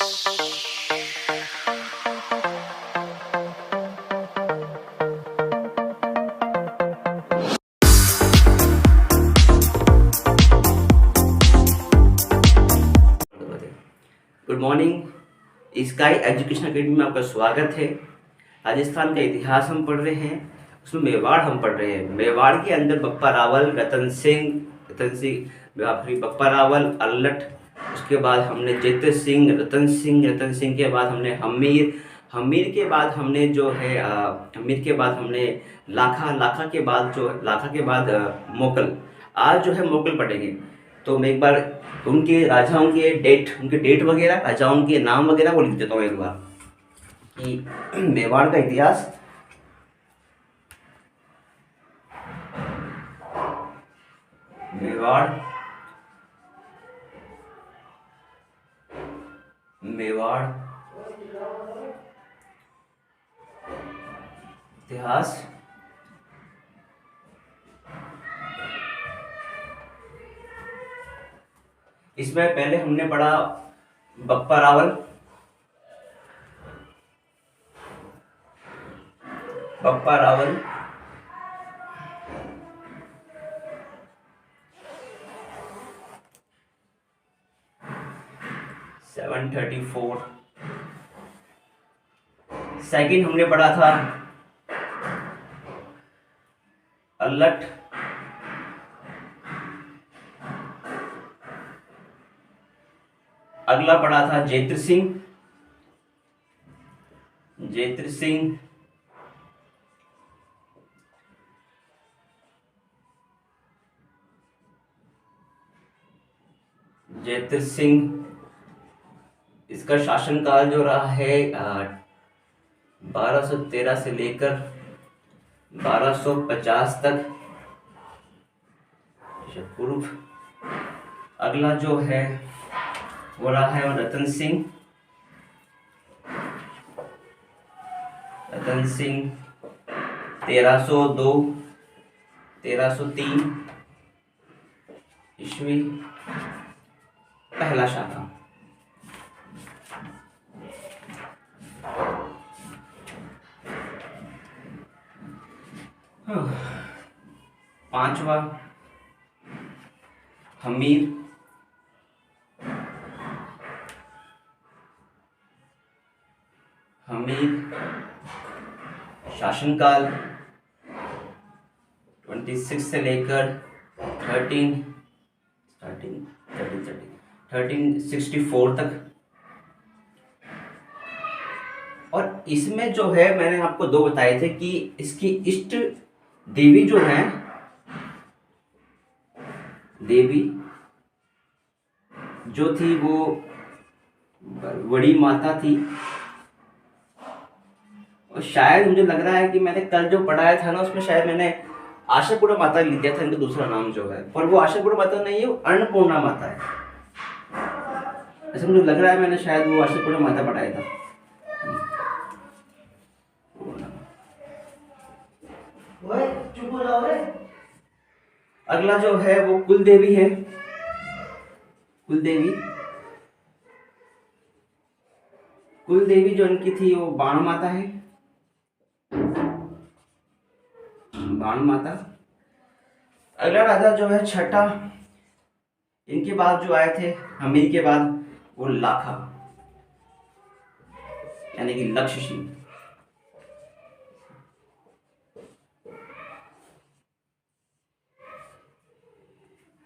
Good morning. Sky education academy में आपका स्वागत है। राजस्थान का इतिहास हम पढ़ रहे हैं, उसमें मेवाड़ हम पढ़ रहे हैं। मेवाड़ के अंदर बप्पा रावल, बप्पा रावल, अल्लट, उसके बाद हमने जेते सिंह, रतन सिंह के बाद हमने हमीर के बाद हमने जो है हमीर के बाद हमने लाखा के बाद मोगल। आज जो है मोगल पढ़ेंगे। तो मैं एक बार उनके राजाओं के डेट वगैरह, राजाओं के नाम वगैरह वो लिख देता हूँ एक बार कि मेवाड़ का इतिहास। मेवाड़ इतिहास। इसमें पहले हमने पढ़ा बप्पा रावल, बप्पा रावल, सेकंड हमने पढ़ा था अल्लट, अगला पढ़ा था जेत्र सिंह, इसका शासनकाल जो रहा है 1213 से लेकर 1250 तक पूर्व। अगला जो है वो रहा है रतन सिंह 1302 1303 ईस्वी, पहला शाखा। पांचवा हमीर, शासनकाल 26 से लेकर 1364 तक। और इसमें जो है मैंने आपको दो बताए थे कि इसकी इष्ट देवी जो है, देवी जो थी वो बड़ी माता थी। और शायद मुझे लग रहा है कि मैंने कल जो पढ़ाया था ना उसमें शायद मैंने आशापुरा माता लिख दिया था इनका दूसरा नाम जो है, पर वो आशापुरा माता नहीं है, वो अन्नपूर्णा माता है। ऐसा मुझे लग रहा है मैंने शायद वो आशापुरा माता पढ़ाया था। अगला जो है वो कुलदेवी है। कुलदेवी जो इनकी थी वो बाण माता है, बाण माता। अगला राजा जो है छठा, इनके बाद जो आए थे हमीर के बाद, वो लाखा यानी कि लक्ष्य सिंह।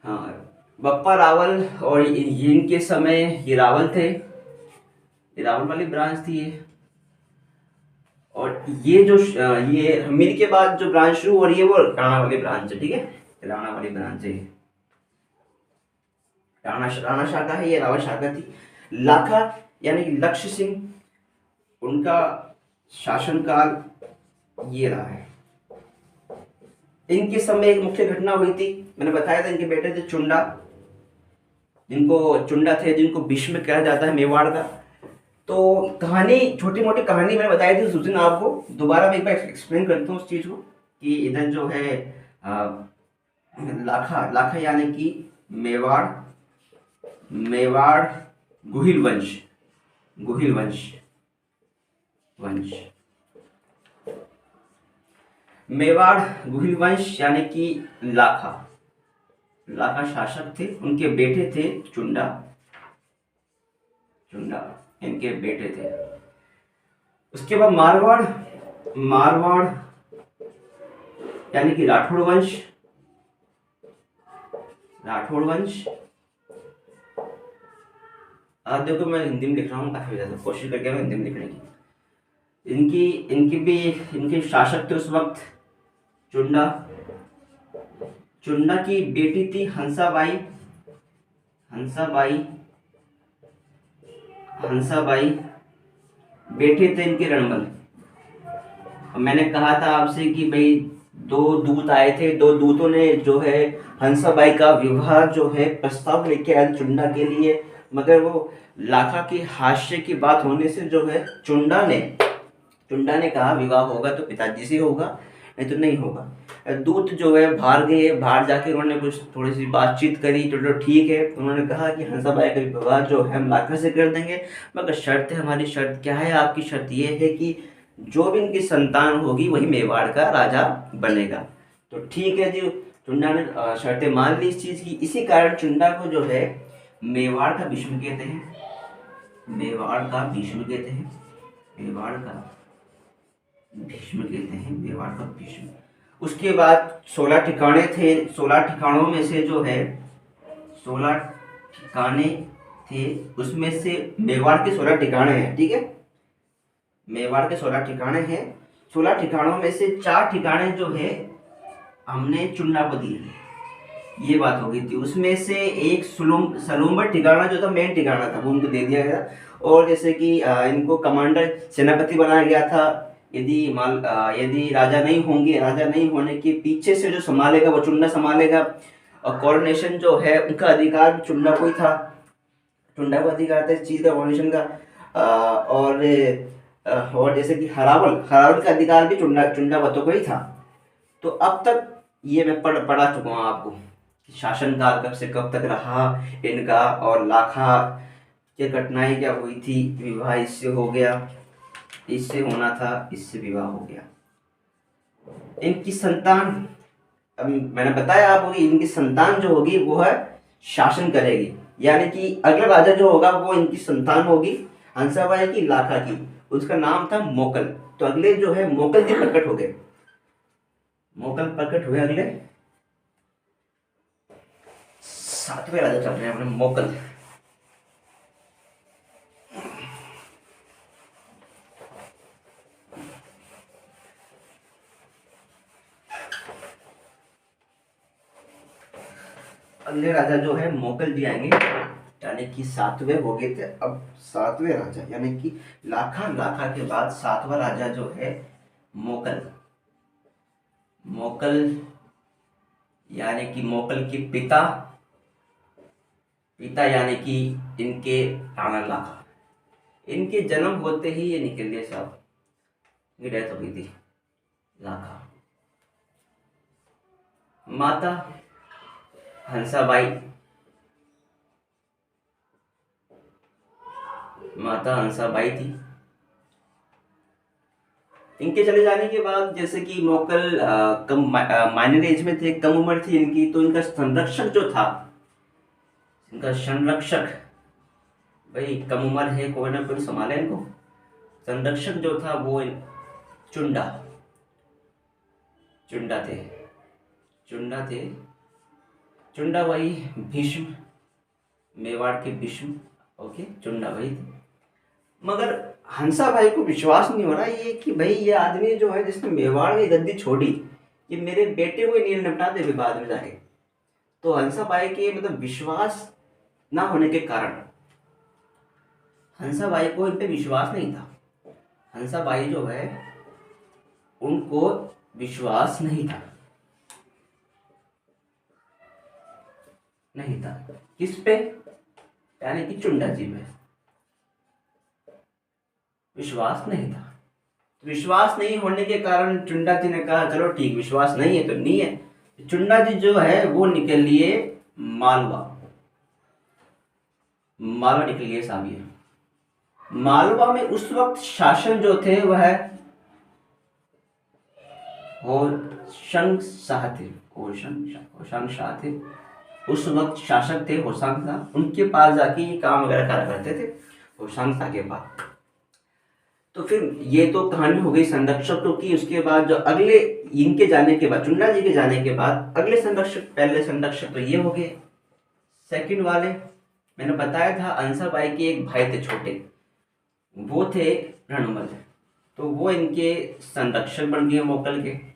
हाँ, बप्पा रावल और इनके समय ये रावल थे, ये रावल वाली ब्रांच थी ये। और ये जो ये हमीर के बाद जो ब्रांच शुरू हो रही है वो राणा वाली ब्रांच है। ठीक है, राणा वाली ब्रांच है, राणा शाखा है, ये रावल शाखा थी। लाखा यानी कि लक्ष्य सिंह, उनका शासनकाल ये रहा है। इनके समय एक मुख्य घटना हुई थी, मैंने बताया था इनके बेटे थे चुंडा, जिनको भीष्म कहा जाता है मेवाड़ का। तो कहानी, छोटी मोटी कहानी मैंने बताई थी उस दिन आपको, दोबारा मैं एक बार एक्सप्लेन करता हूँ उस चीज को कि इधर जो है लाखा यानी कि मेवाड़ गुहिल वंश, गुहिल वंश। मेवाड़ गुहिल वंश यानी कि लाखा शासक थे, उनके बेटे थे चुंडा, इनके बेटे थे। उसके बाद मारवाड़ यानी कि राठौड़ वंश। आप देखो मैं हिंदी में लिख रहा हूँ, काफी ज्यादा कोशिश करके मैं हिंदी में लिखने की। इनके शासक थे उस वक्त चुंडा की बेटी थी हंसाबाई। बेटे थे इनके रणबल। मैंने कहा था आपसे कि भाई 2 दूत आए थे, 2 दूतों ने जो है हंसाबाई का विवाह जो है प्रस्ताव लेके आए चुंडा के लिए, मगर वो लाखा के हास्य की बात होने से जो है चुंडा ने कहा विवाह होगा तो पिताजी से होगा, नहीं तो नहीं होगा। दूत जो है बाहर गए, बाहर जाके उन्होंने कुछ थोड़ी सी बातचीत करी, चलो ठीक है। उन्होंने कहा कि हंसाबाई का विवाह जो है हम लाखा से कर देंगे, मगर शर्त है, हमारी शर्त क्या है? आपकी शर्त ये है कि जो भी इनकी संतान होगी वही मेवाड़ का राजा बनेगा। तो ठीक है जी, चुंडा ने शर्तें मान ली इस चीज की। इसी कारण चुंडा को जो है मेवाड़ का भीष्म कहते हैं। मेवाड़ का भीष्म। उसके बाद 16 ठिकाने थे। 16 ठिकानों में से जो है 16 ठिकाने थे, उसमें से मेवाड़ के 16 ठिकाने हैं, ठीक है। मेवाड़ के 16 ठिकाने हैं। 16 ठिकानों में से 4 ठिकाने जो है हमने चुंडा को दिए, ये बात हो गई थी। उसमें से एक सलूम्बर ठिकाना जो था मेन ठिकाना था, वो उनको दे दिया गया। और जैसे कि इनको कमांडर सेनापति बनाया गया था। यदि राजा नहीं होंगे, राजा नहीं होने के पीछे से जो संभालेगा वो चुंडा संभालेगा। और कोरोनेशन जो है उनका अधिकार चुंडा को ही था, चुंडा को अधिकार था इस चीज का, कोरोनेशन का। और जैसे कि हरावल का अधिकार भी चुंडा वतों को ही था। तो अब तक ये मैं पढ़ा चुका हूँ आपको, शासनकाल कब से कब तक रहा इनका, और लाखा की घटनाएं क्या हुई थी। विवाह इससे हो गया, इससे होना था, इससे विवाह हो गया। इनकी संतान, अब मैंने बताया आपको कि इनकी संतान जो होगी वो है शासन करेगी, यानी कि अगला राजा जो होगा वो इनकी संतान होगी, हंसाबाई की, लाखा की। उसका नाम था मोकल। तो अगले जो है मोकल जी प्रकट हो गए, अगले 7वें राजा चल रहे हैं अपने मोकल। अगले राजा जो है मोकल जी आएंगे, यानी कि 7वें हो गए थे, अब 7वें राजा यानी कि लाखा के बाद 7वां राजा जो है मोकल यानी कि मोकल के पिता यानी कि इनके राणा लाखा। इनके जन्म होते ही ये निकल गए साहब, इनकी डेथ हो गई थी। लाखा माता हंसाबाई थी। इनके चले जाने के बाद जैसे कि मोकल कम माइनर एज में थे, कम उम्र थी इनकी, तो इनका संरक्षक भाई कम उम्र है, कोई ना कोई संभाले इनको। संरक्षक जो था वो चुंडा थे। चुंडा वही भीष्म, मेवाड़ के भीष्म, ओके, चुंडा वही थे। मगर हंसा भाई को विश्वास नहीं हो रहा ये कि भाई ये आदमी जो है जिसने मेवाड़ की गद्दी छोड़ी, ये मेरे बेटे को नहीं निपटा दे बाद में जाके। तो हंसा भाई के मतलब विश्वास ना होने के कारण हंसा भाई को इन पे विश्वास नहीं था। हंसा भाई जो है उनको विश्वास नहीं था। किस पे? यानी कि चुंडा जी में विश्वास नहीं था। विश्वास नहीं होने के कारण चुंडा जी ने कहा चलो ठीक, विश्वास नहीं है तो नहीं है। चुंडा जी जो है वो निकल लिए मालवा निकल लिए साबिर। मालवा में उस वक्त शासन जो थे वह होशंग शाह थे। होशंग शाह थे उस वक्त शासक थे, होशंग शाह। उनके पास जाके ये काम वगैरह करा करते थे, होशंग शाह के पास। तो फिर ये तो कहानी हो गई संरक्षकों की। उसके बाद जो अगले इनके जाने के बाद, चुन्ना जी के जाने के बाद अगले संरक्षक, पहले संरक्षक तो ये हो गए। सेकंड वाले मैंने बताया था अंसाबाई के एक भाई थे छोटे, वो थे रणमल, तो वो इनके संरक्षक बन गए मुगल के।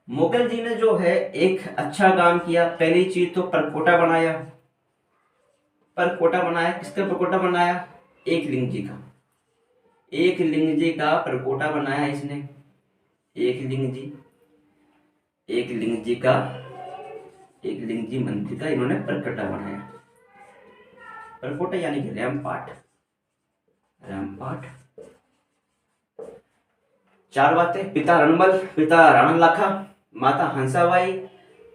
मुगल जी ने जो है एक अच्छा काम किया। पहली चीज तो परकोटा बनाया। परकोटा बनाया, किसका परकोटा बनाया? एक लिंग जी का। एक लिंग जी का परकोटा बनाया इसने। एक लिंग जी, एक लिंग जी का, एक लिंग जी मंदिर का इन्होंने परकोटा बनाया। परकोटा यानी कि रैमपाट। रैमपाट। चार बातें। पिता रणमल, पिता राणा लाखा, माता हंसाबाई,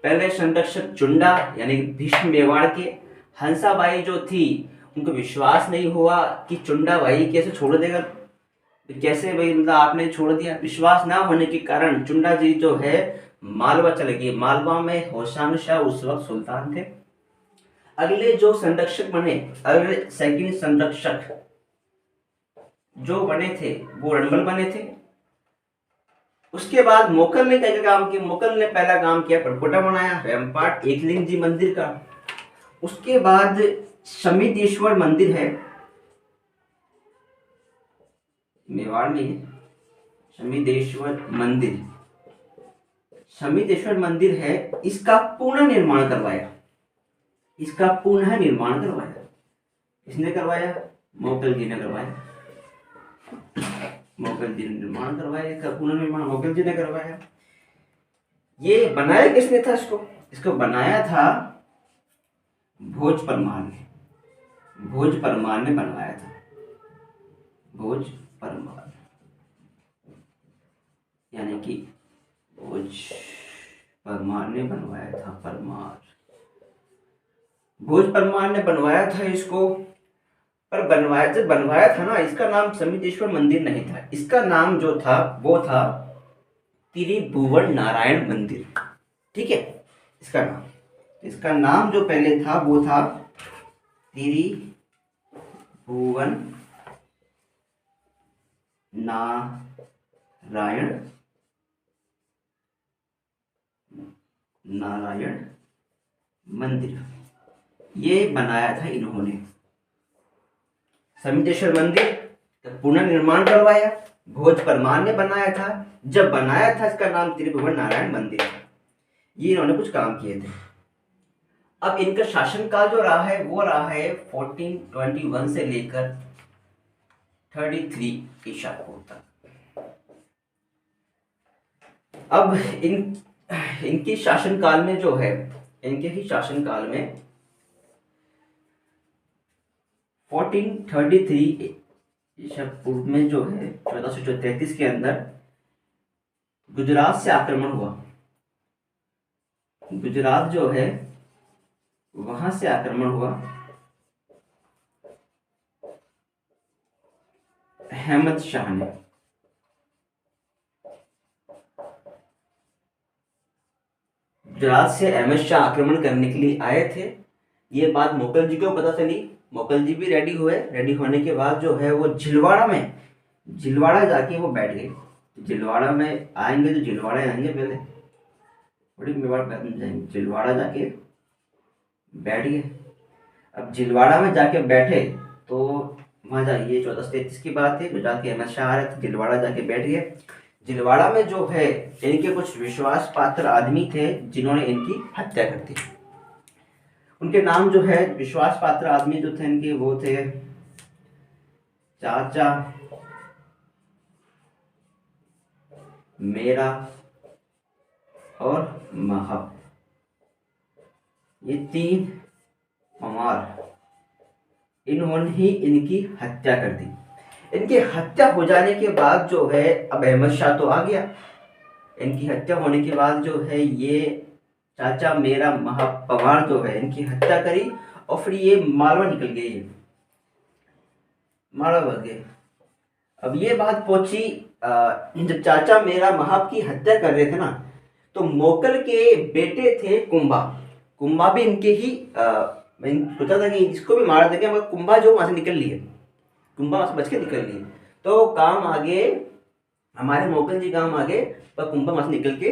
पहले संरक्षक चुंडा यानी भीष्म मेवाड़ के। हंसाबाई जो थी उनको विश्वास नहीं हुआ कि चुंडा भाई कैसे छोड़ देगा, कैसे भाई मतलब आपने छोड़ दिया। विश्वास ना होने के कारण चुंडा जी जो है मालवा चले गए। मालवा में होशंग शाह उस वक्त सुल्तान थे। अगले जो संरक्षक बने, अगले सेकंड संरक्षक जो बने थे वो रणमल बने थे। उसके बाद मुगल ने क्या काम किया? मुगल ने पहला काम किया परकोटा बनाया, रैमपाट, एकलिंग जी मंदिर का। उसके बाद शमिदेश्वर मंदिर है मेवाड़ में, शमिदेश्वर मंदिर, शमिदेश्वर मंदिर है, इसका पुनः निर्माण करवाया। इसका पुनः निर्माण करवाया। किसने करवाया? मुगल जी ने करवाया। मुगल जी ने निर्माण करवाया, इसका पुनः निर्माण मुगल जी ने करवाया। ये बनाया किसने था इसको? इसको बनाया था भोज परमार ने। भोज परमार ने बनवाया था। भोज परमार यानी कि भोज परमार ने बनवाया था। परमार, भोज परमार ने बनवाया था इसको। पर बनवाया, जब बनवाया था ना, इसका नाम शमिदेश्वर मंदिर नहीं था। इसका नाम जो था वो था त्रिभुवन नारायण मंदिर। ठीक है, इसका नाम जो पहले था वो था त्रिभुवन नारायण मंदिर। ये बनाया था इन्होंने। शमिदेश्वर मंदिर का पुनर्निर्माण करवाया, भोज परमार ने बनाया था। जब बनाया था इसका नाम त्रिभुवन नारायण मंदिर था। ये इन्होंने कुछ काम किए थे। अब इनका शासनकाल जो रहा है वो रहा है 1421 से लेकर 33 ईसा पूर्व तक। अब इनके शासनकाल में जो है, इनके ही शासनकाल में 1433 ईसा पूर्व में जो है 1433 के अंदर गुजरात से आक्रमण हुआ। गुजरात जो है वहां से आक्रमण हुआ अहमद शाह ने। गुजरात से अहमद शाह आक्रमण करने के लिए आए थे। ये बात मुगल जी को पता चली। मुगल जी भी रेडी हुए। रेडी होने के बाद जो है वो झिलवाड़ा जाके वो बैठ गए। झिलवाड़ा में आएंगे तो झिलवाड़ा आएंगे पहले, बड़ी मेवाड़ जाएंगे, झिलवाड़ा जाके बैठ गए। अब झिलवाड़ा में जाके बैठे तो वहां जाइए 1433 की बात है, तो जाके अहमद शाह आ रहे थे, झिलवाड़ा जाके बैठ गए। झिलवाड़ा में जो है इनके कुछ विश्वास पात्र आदमी थे जिन्होंने इनकी हत्या कर दी। उनके नाम जो है, विश्वास पात्र आदमी जो थे इनके, वो थे चाचा, मेरा और महब। ये तीन पमार, इन्होंने ही इनकी हत्या कर दी। इनकी हत्या हो जाने के बाद जो है, अब अहमद शाह तो आ गया। इनकी हत्या होने के बाद जो है ये चाचा मेरा महब पवार जो है इनकी हत्या करी और फिर ये मालवा निकल गए। मारा गए। अब ये बात पहुंची जब चाचा मेरा महाप की हत्या कर रहे थे ना, तो मोकल के बेटे थे कुंभा। कुंभा भी इनके ही मैंने सोचा था कि इसको भी मार देंगे, मगर कुंभा जो वहां से निकल लिए, कुंभा वहां से बच के निकल लिए। तो काम आगे, हमारे मोकल जी काम आगे, पर कुंभा वहां से निकल के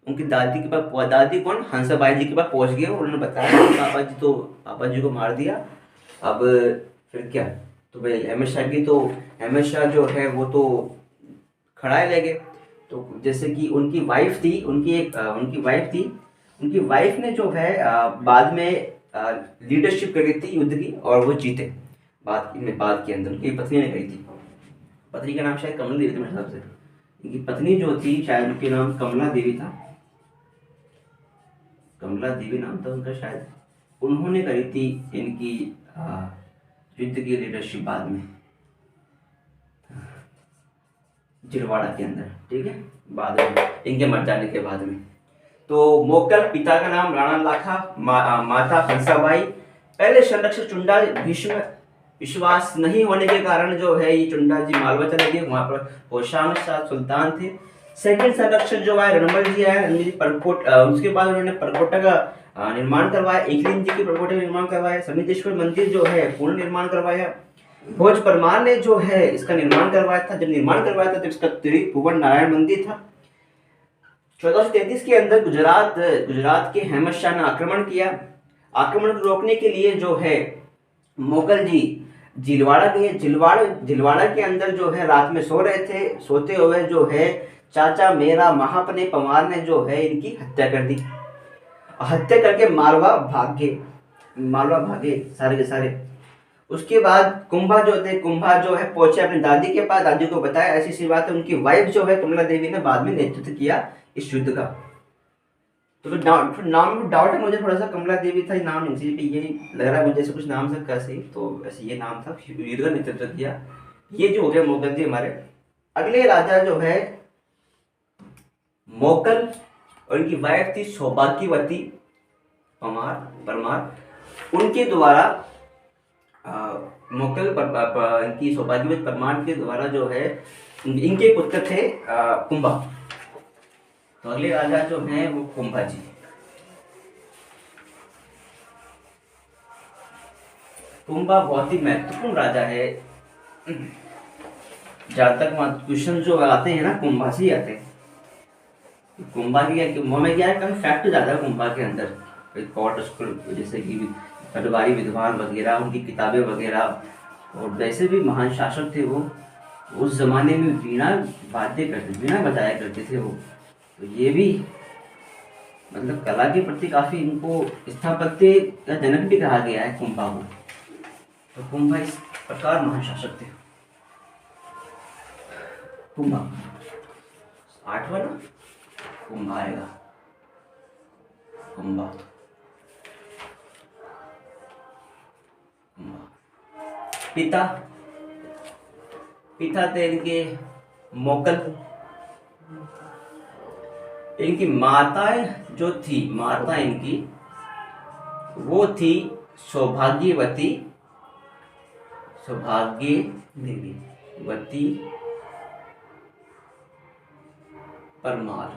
उनकी दादी के पास, दादी कौन, हंसाबाई जी के पास पहुंच गए। उन्होंने बताया कि पापा जी को मार दिया। अब फिर क्या, तो भाई अमित शाह की, तो अमित शाह जो है वो तो खड़ा ले गए। तो जैसे कि उनकी वाइफ थी, उनकी वाइफ ने जो है बाद में लीडरशिप करी थी युद्ध की, और वो जीते बाद के अंदर। उनकी पत्नी ने करी थी, पत्नी का नाम शायद कमला देवी थी मेरे हिसाब से। इनकी पत्नी जो थी शायद उनके नाम कमला देवी था, कमला देवी नाम था उनका शायद। उन्होंने करी थी इनकी युद्ध की लीडरशिप बाद में जिलवाड़ा के अंदर, ठीक है, बाद में इनके मर जाने के बाद में। तो मोकल, पिता का नाम राणा लाखा, माता हंसाबाई। पहले संरक्षक चुंडा भीष्म विश्वास नहीं होने के कारण जो है ये चुंडा जी मालवा चले गए, वहां पर होशांग शाह सुल्तान थे। सेकंड संरक्षक जो है रणबल जी आए, रणबल जी परकोट, उसके बाद उन्होंने परकोटा का निर्माण करवाया, एकलिंग जी के परकोटे का निर्माण करवाया, समितेश्वर मंदिर जो है पूर्ण निर्माण करवाया। भोज परमार ने जो है इसका निर्माण करवाया था। जब निर्माण करवाया था तो इसका त्रिभुवन नारायण मंदिर था। 1433 के अंदर गुजरात के अहमद शाह ने आक्रमण किया। आक्रमण को रोकने के लिए जो है मुगल जी जिलवाड़ा गए। जिलवाड़ा के अंदर जो है रात में सो रहे थे। सोते हुए जो है चाचा मेरा महापने पवार ने जो है इनकी हत्या कर दी। हत्या करके मालवा भागे सारे के सारे। उसके बाद कुंभा जो है पहुंचे अपनी दादी के पास। दादी को बताया ऐसी सी बात है। उनकी वाइफ जो है कमला देवी ने बाद में नेतृत्व किया इस युद्ध का। तो नाम में डाउट है मुझे थोड़ा सा, कमला देवी था नाम, ये लग रहा है मुझे ऐसे कुछ नाम था कैसे, तो ऐसे ये नाम था। युद्ध का नेतृत्व किया। ये जो हो गया मोगल जी हमारे। अगले राजा जो है मोकल, और इनकी वाइफ थी सौभाग्यवती परमार। उनके द्वारा मोकल इनकी सौभाग्यवती परमार के द्वारा जो है इनके पुत्र थे कुंभा। तो अगले राजा जो हैं वो कुंभा जी। कुंभा बहुत ही महत्वपूर्ण राजा है। जहां तक क्वेश्चन जो आते हैं ना कुंभा से ही आते हैं। कुंभा की क्या है, काफी फैक्ट ज्यादा है कुंभा के अंदर। कोर्ट स्कूल जैसे कि पटवारी विद्वान वगैरह, उनकी किताबें वगैरह, और वैसे भी महान शासक थे वो। उस जमाने में वीणा बजाया करते थे वो। तो ये भी मतलब कला के प्रति काफी इनको स्थापत्य का जनक भी कहा गया है कुंभा को। तो कुंभा इस प्रकार महान शासक थे। कुंभा 8वां ना, कुंभा आएगा। कुंभा पिता थे इनके मोकल। इनकी माताएं जो थी, माता इनकी वो थी सौभाग्यवती देवी परमार।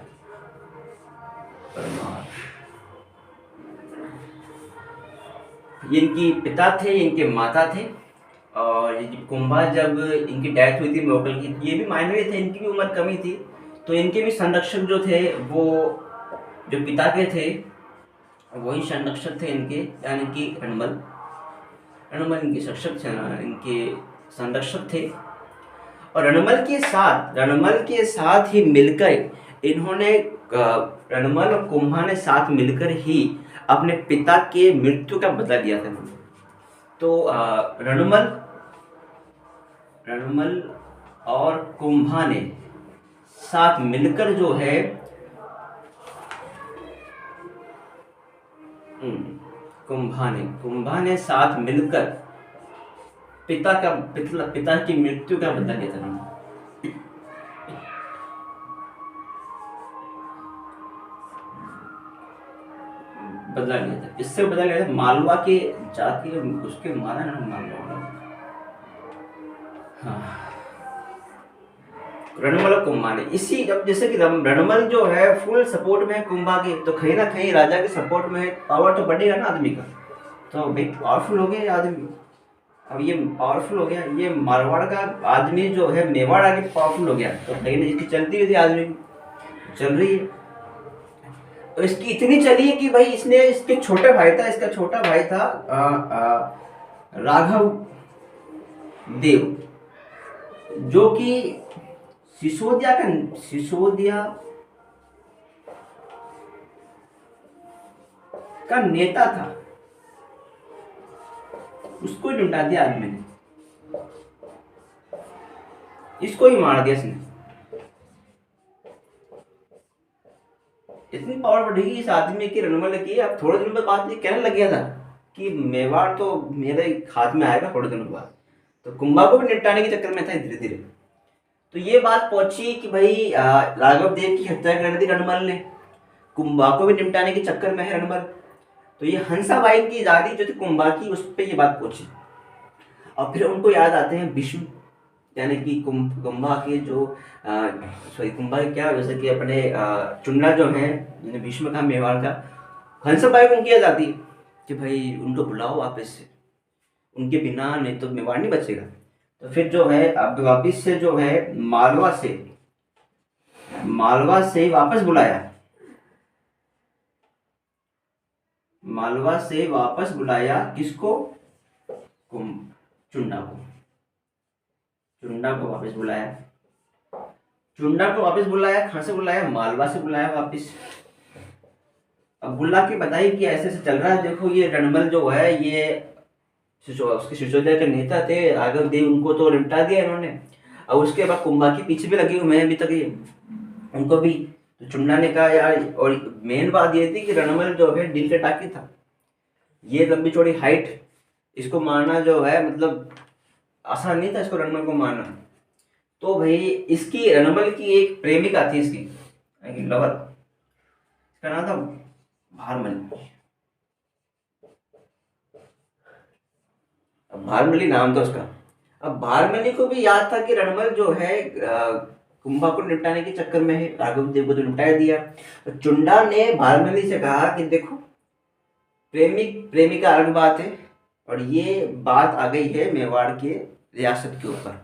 ये इनकी पिता थे, इनके माता थे। और ये कुंभा जब इनकी डेथ हुई थी मोकल की, ये भी माइनर थे, इनकी भी उम्र कमी थी। तो इनके भी संरक्षक जो थे वो जो पिता के थे वही संरक्षक थे इनके, यानी कि रणमल इनके संरक्षक थे। और रणमल के साथ ही मिलकर इन्होंने, रणमल और कुंभा ने साथ मिलकर ही अपने पिता के मृत्यु का बदला लिया था। तो रणमल और कुंभा ने साथ मिलकर जो है कुंभा ने साथ मिलकर पिता की मृत्यु का बदला लिया था। इससे बदला लिया था मालवा के जाके उसके मारा ना, मालवा हाँ, रणमल और कुंभा ने इसी, अब जैसे कि रणमल जो है फुल सपोर्ट में है कुंभा के, तो कहीं ना कहीं राजा के सपोर्ट में है, पावर तो बढ़ेगा ना आदमी का। तो भाई पावरफुल हो गया ये आदमी। अब ये पावरफुल हो गया, ये मारवाड़ का आदमी जो है मेवाड़ आके पावरफुल हो गया, तो कहीं ना इसकी चलती हुई थी आदमी की, चल रही है। तो इसकी इतनी चली है कि भाई इसने, इसके छोटे भाई था, इसका छोटा भाई था राघव देव, जो कि सिसोदिया का नेता था। उसको ही निपटा दिया आदमी ने, इसको ही मार दिया इसने। इतनी पावर बढ़ेगी इस आदमी की, रणमल की। अब थोड़े दिन बाद ये कहने लग गया था कि मेवाड़ तो मेरे हाथ में आएगा थोड़े दिनों बाद। तो कुंभा को भी निपटाने के चक्कर में था धीरे धीरे। तो ये बात पहुंची कि भाई राघव देव की हत्या कर दी रणमल ने, कुंभा को भी निपटाने के चक्कर में है रणमल। तो ये हंसाबाई की दादी जो थी कुंभा की, उस पर ये बात पहुंची। और फिर उनको याद आते हैं भीष्म, यानी कि कुंभा के जो सॉरी कुंभा के क्या, जैसे कि अपने चुन्ना जो है, भीष्म का मेवाड़ का, हंसाबाई को उनकी याद आती है कि भाई उनको बुलाओ वापस से, उनके बिना नहीं तो मेवाड़ नहीं बचेगा। तो फिर जो है अब वापिस से जो है मालवा से वापस बुलाया, मालवा से वापस बुलाया किसको? चुन्ना को, चुन्ना को वापस बुलाया। चुन्ना को वापस बुलाया, कहाँ से बुलाया? मालवा से बुलाया वापस। अब बुला के बताई कि ऐसे ऐसे चल रहा है, देखो ये रणमल जो है ये उसके सिसोदिया के नेता थे राघव देव, उनको तो निपटा दिया इन्होंने। और उसके बाद कुंभा के पीछे भी लगे हुए हैं अभी तक ये, उनको भी। तो चुन्ना ने कहा यार, और मेन बात ये थी कि रणमल जो है दिल के टाकी था, ये लंबी चौड़ी हाइट, इसको मारना जो है मतलब आसान नहीं था इसको, रणमल को मारना। तो भाई इसकी, रणमल की एक प्रेमिका थी इसकी, लवर, इसका नाम था भारमली। भारमली नाम था उसका। अब भारमली को भी याद था कि रणमल जो है कुंभा को निपटाने के चक्कर में है, राघव देव को तो निपटा दिया। तो चुंडा ने भारमली से कहा कि देखो प्रेमिक प्रेमिका अलग बात है, और ये बात आ गई है मेवाड़ के रियासत के ऊपर,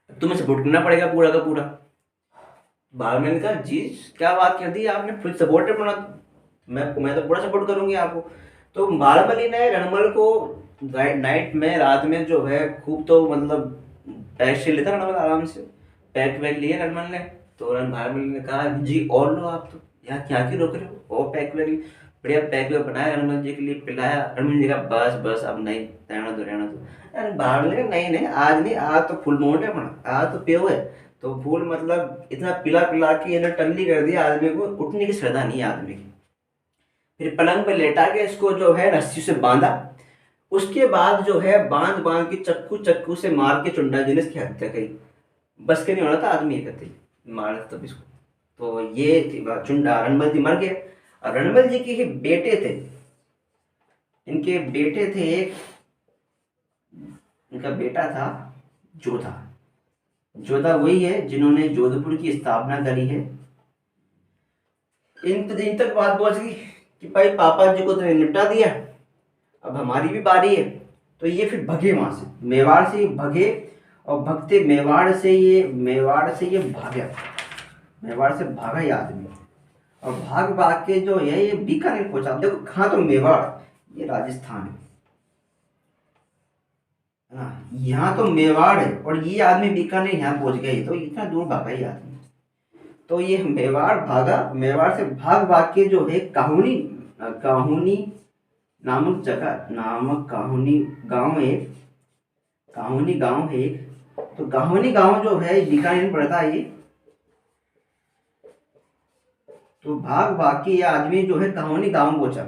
तुम्हें सपोर्ट करना पड़ेगा पूरा का पूरा। भारमली ने कहा जी क्या बात कर दी आपने, फुल सपोर्ट है, मैं तो पूरा सपोर्ट करूंगी आपको। तो भारमली ने रणमल को नाइट में, रात में जो है खूब, तो मतलब पैक से लेता रणमल आराम से, पैक वैक लिए रणमल ने। तो भारमली ने कहा जी और लो आप, तो यहाँ क्या क्यों रोक रहे हो, और पैक वैक बढ़िया पैक वैक बनाया रणमल जी के लिए, पिलाया। रणमल जी का बस बस अब नहीं, रहना दो रहना दो। अरे भारमली ने नहीं नहीं आज नहीं, आज तो फुल मूड है अपना, आज तो पियो है। तो फूल मतलब इतना पिला पिला के इन्हें टल्ली कर दिया आदमी को, उठने की श्रद्धा नहीं है आदमी की। फिर पलंग पे लेटा के इसको जो है रस्सी से बांधा। उसके बाद जो है बांध बांध के चक्कू चक्कू से मार के चुंडा जी ने इसकी हत्या करी। बस के नहीं होना था आदमी एकत्र मार तब इसको। तो ये चुंडा, रणबल जी मर गए। और रणबल जी के ही बेटे थे, इनके बेटे थे एक, इनका बेटा था जोधा। जोधा वही है जिन्होंने जोधपुर की स्थापना करी है। इन तक बात पहुंच गई कि भाई पापा जी को तो निपटा दिया, अब हमारी भी बारी है। तो ये फिर भगे वहां से, मेवाड़ से भगे, और भगते मेवाड़ से ये भागा, मेवाड़ से भागा ये आदमी। और भाग भाग के जो है ये बीकानेर पहुंचा। देखो कहाँ, तो मेवाड़, ये राजस्थान है, यहाँ तो मेवाड़ है, और ये आदमी बीकानेर यहाँ पहुंच गया। तो इतना दूर भागा ये आदमी। तो ये मेवाड़ भागा, मेवाड़ से भाग भाग के जो है काहुनी काहुनी नामक जगह, नामक काहुनी गांव है, काहुनी गांव है। तो काहुनी गांव जो है बीकानेर में पड़ता है ये। तो भाग भाग के ये आदमी जो है काहुनी गांव पहुंचा।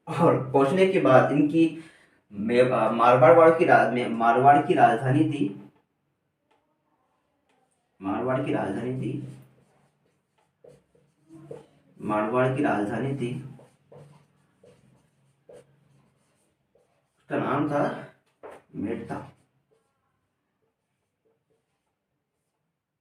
और पहुंचने के बाद इनकी मारवाड़ की राजधानी थी, मारवाड़ की राजधानी थी, मारवाड़ की राजधानी थी, उसका नाम था मेड़ता।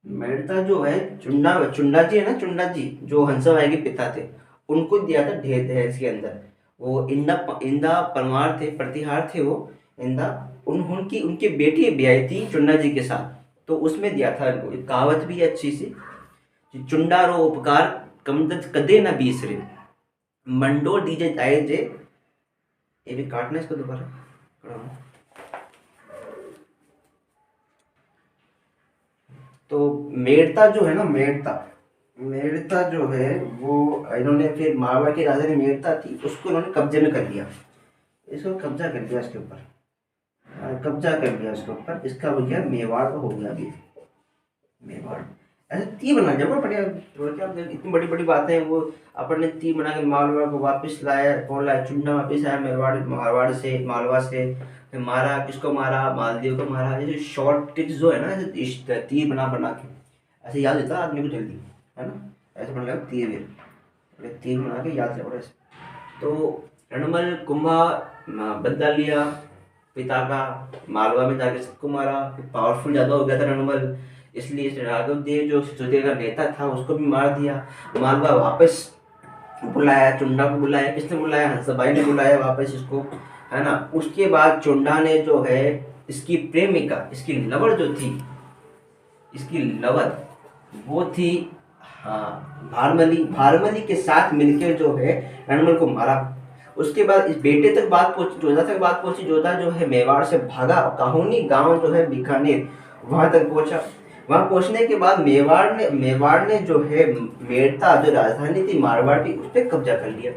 मेड़ता जो है, चुंडा चुंडा जी है ना, चुंडा जी जो हंसाभाई के पिता थे, उनको दिया था दहेज के अंदर। वो इंदा इंदा परमार थे, प्रतिहार थे वो इंदा, उनकी उनकी बेटी ब्याही थी चुंडा जी के साथ, तो उसमें दिया था इनको। एक कहावत भी है अच्छी सी, कि चुंडा रो उपकार कमदत कदे न बीसरे, मंडो डीजे आए जे। ये भी काटना इसको दोबारा। तो मेड़ता जो है ना, मेड़ता मेड़ता जो है वो, इन्होंने फिर मारवाड़ की राजधानी मेड़ता थी, उसको इन्होंने कब्जे में कर लिया। इसको कब्जा कर लिया इसके ऊपर, कब्जा कर लिया इसके ऊपर। इसका हो गया मेवाड़ का, हो गया अभी मेवाड़। ऐसे तीन बना जब बढ़िया, क्या इतनी बड़ी बड़ी बातें हैं वो। अपन ने तीन बना के मारवाड़ को वापस लाया, कौन लाया, चुन्ना वापस आया मेवाड़, मारवाड़ से, मालवा से। फिर मारा किसको, मारा मालदीव को मारा। ये जो शॉर्ट ट्रिक्स जो है ना, ऐसे तीर बना बना के ऐसे याद रहता है आदमी को जल्दी, है ना। ऐसे बना लगा तीर, तीर बना के याद रखो ऐसे। तो रणमल कुंभा बदला लिया पिता का, मालवा में जाके सबको मारा, पावरफुल ज़्यादा हो गया था रणमल, इसलिए राघव देव जो सूर्य का नेता था उसको भी मार दिया। मालवा वापस बुलाया, चुंडा को बुलाया, किसने बुलाया, हंसभाई ने बुलाया वापस इसको, है ना। उसके बाद चुंडा ने जो है इसकी प्रेमिका, इसकी लवर जो थी, इसकी लवर वो थी, हाँ, भारमली, भारमली के साथ मिलकर जो है रणमल को मारा। उसके बाद इस बेटे तक बात पहुंची, जोधा तक बात पहुंची। जोधा जो है मेवाड़ से भागा, काहुनी गांव जो है बीकानेर, वहां तक पहुंचा। वहां पहुंचने के बाद मेवाड़ ने जो है मेड़ता जो राजधानी थी मारवाड़ की, उस पर कब्जा कर लिया।